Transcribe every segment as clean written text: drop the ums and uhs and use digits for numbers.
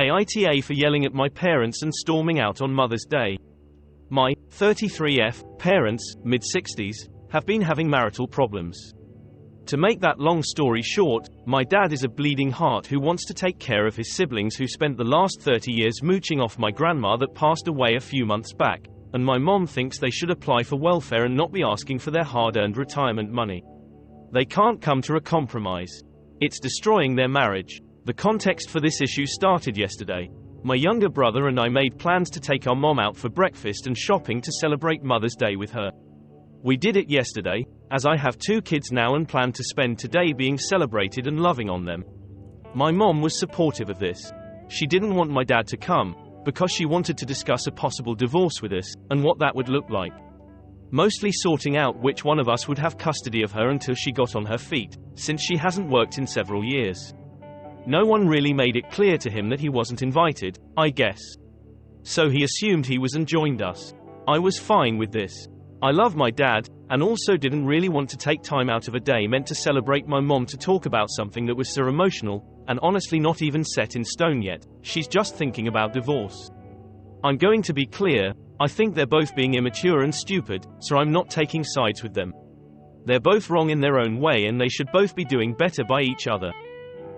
AITA for yelling at my parents and storming out on Mother's Day. My 33F parents, mid-60s, have been having marital problems. To make that long story short, my dad is a bleeding heart who wants to take care of his siblings who spent the last 30 years mooching off my grandma that passed away a few months back, and my mom thinks they should apply for welfare and not be asking for their hard-earned retirement money. They can't come to a compromise. It's destroying their marriage. The context for this issue started yesterday. My younger brother and I made plans to take our mom out for breakfast and shopping to celebrate Mother's Day with her. We did it yesterday, as I have 2 kids now and plan to spend today being celebrated and loving on them. My mom was supportive of this. She didn't want my dad to come, because she wanted to discuss a possible divorce with us, and what that would look like. Mostly sorting out which one of us would have custody of her until she got on her feet, since she hasn't worked in several years. No one really made it clear to him that he wasn't invited, I guess. So he assumed he was and joined us. I was fine with this. I love my dad, and also didn't really want to take time out of a day meant to celebrate my mom to talk about something that was so emotional, and honestly not even set in stone yet. She's just thinking about divorce. I'm going to be clear, I think they're both being immature and stupid, so I'm not taking sides with them. They're both wrong in their own way and they should both be doing better by each other.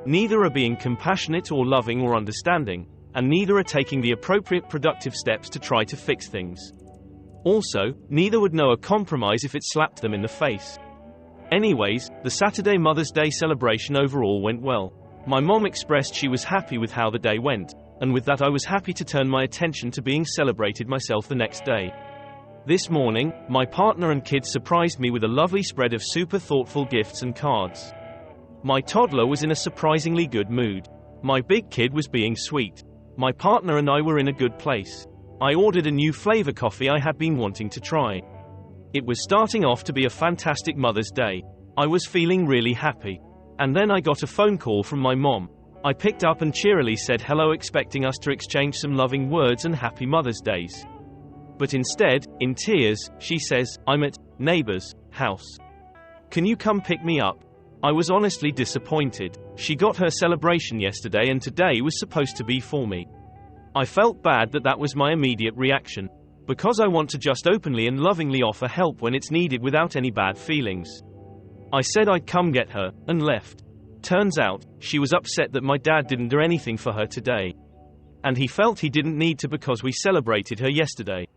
Neither are being compassionate or loving or understanding, and neither are taking the appropriate productive steps to try to fix things. Also, neither would know a compromise if it slapped them in the face. Anyways, the Saturday Mother's Day celebration overall went well. My mom expressed she was happy with how the day went, and with that I was happy to turn my attention to being celebrated myself the next day. This morning, my partner and kids surprised me with a lovely spread of super thoughtful gifts and cards. My toddler was in a surprisingly good mood. My big kid was being sweet. My partner and I were in a good place. I ordered a new flavor coffee I had been wanting to try. It was starting off to be a fantastic Mother's Day. I was feeling really happy. And then I got a phone call from my mom. I picked up and cheerily said hello, expecting us to exchange some loving words and happy Mother's Days. But instead, in tears, she says, "I'm at neighbor's house. Can you come pick me up?" I was honestly disappointed. She got her celebration yesterday and today was supposed to be for me. I felt bad that was my immediate reaction. Because I want to just openly and lovingly offer help when it's needed without any bad feelings. I said I'd come get her, and left. Turns out, she was upset that my dad didn't do anything for her today. And he felt he didn't need to because we celebrated her yesterday.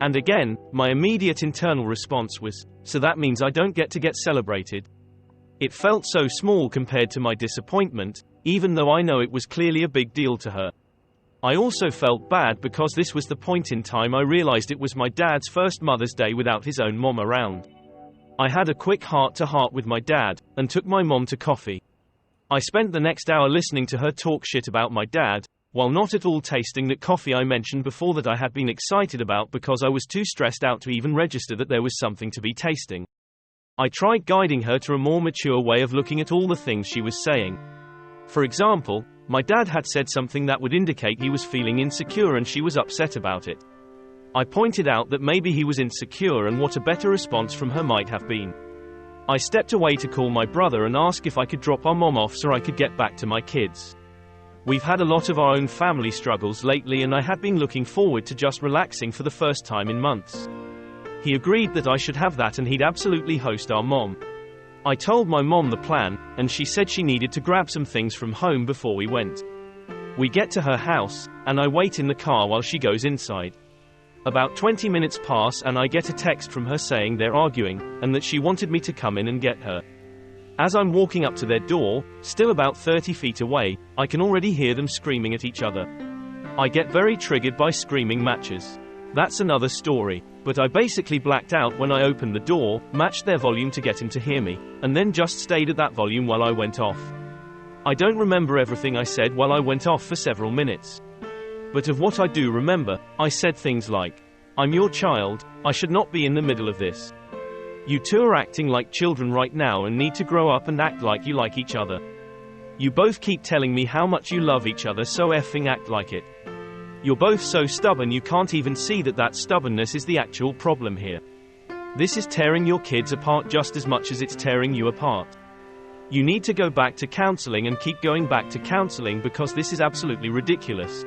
And again, my immediate internal response was, so that means I don't get to get celebrated? It felt so small compared to my disappointment, even though I know it was clearly a big deal to her. I also felt bad because this was the point in time I realized it was my dad's first Mother's Day without his own mom around. I had a quick heart-to-heart with my dad, and took my mom to coffee. I spent the next hour listening to her talk shit about my dad, while not at all tasting that coffee I mentioned before that I had been excited about because I was too stressed out to even register that there was something to be tasting. I tried guiding her to a more mature way of looking at all the things she was saying. For example, my dad had said something that would indicate he was feeling insecure and she was upset about it. I pointed out that maybe he was insecure and what a better response from her might have been. I stepped away to call my brother and ask if I could drop our mom off so I could get back to my kids. We've had a lot of our own family struggles lately and I had been looking forward to just relaxing for the first time in months. He agreed that I should have that and he'd absolutely host our mom. I told my mom the plan, and she said she needed to grab some things from home before we went. We get to her house, and I wait in the car while she goes inside. About 20 minutes pass and I get a text from her saying they're arguing, and that she wanted me to come in and get her. As I'm walking up to their door, still about 30 feet away, I can already hear them screaming at each other. I get very triggered by screaming matches. That's another story, but I basically blacked out when I opened the door, matched their volume to get him to hear me, and then just stayed at that volume while I went off. I don't remember everything I said while I went off for several minutes. But of what I do remember, I said things like, "I'm your child, I should not be in the middle of this. You two are acting like children right now and need to grow up and act like you like each other. You both keep telling me how much you love each other, so effing act like it. You're both so stubborn you can't even see that stubbornness is the actual problem here. This is tearing your kids apart just as much as it's tearing you apart. You need to go back to counseling and keep going back to counseling because this is absolutely ridiculous.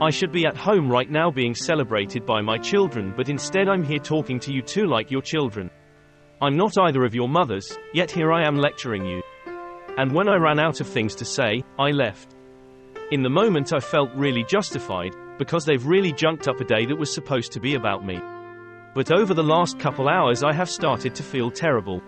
I should be at home right now being celebrated by my children, but instead I'm here talking to you two like your children. I'm not either of your mothers, yet here I am lecturing you. And when I ran out of things to say, I left. In the moment I felt really justified, because they've really junked up a day that was supposed to be about me. But over the last couple hours I have started to feel terrible.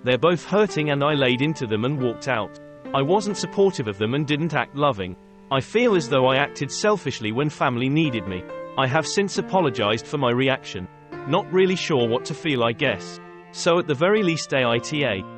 They're both hurting and I laid into them and walked out. I wasn't supportive of them and didn't act loving. I feel as though I acted selfishly when family needed me. I have since apologized for my reaction. Not really sure what to feel, I guess. So at the very least AITA.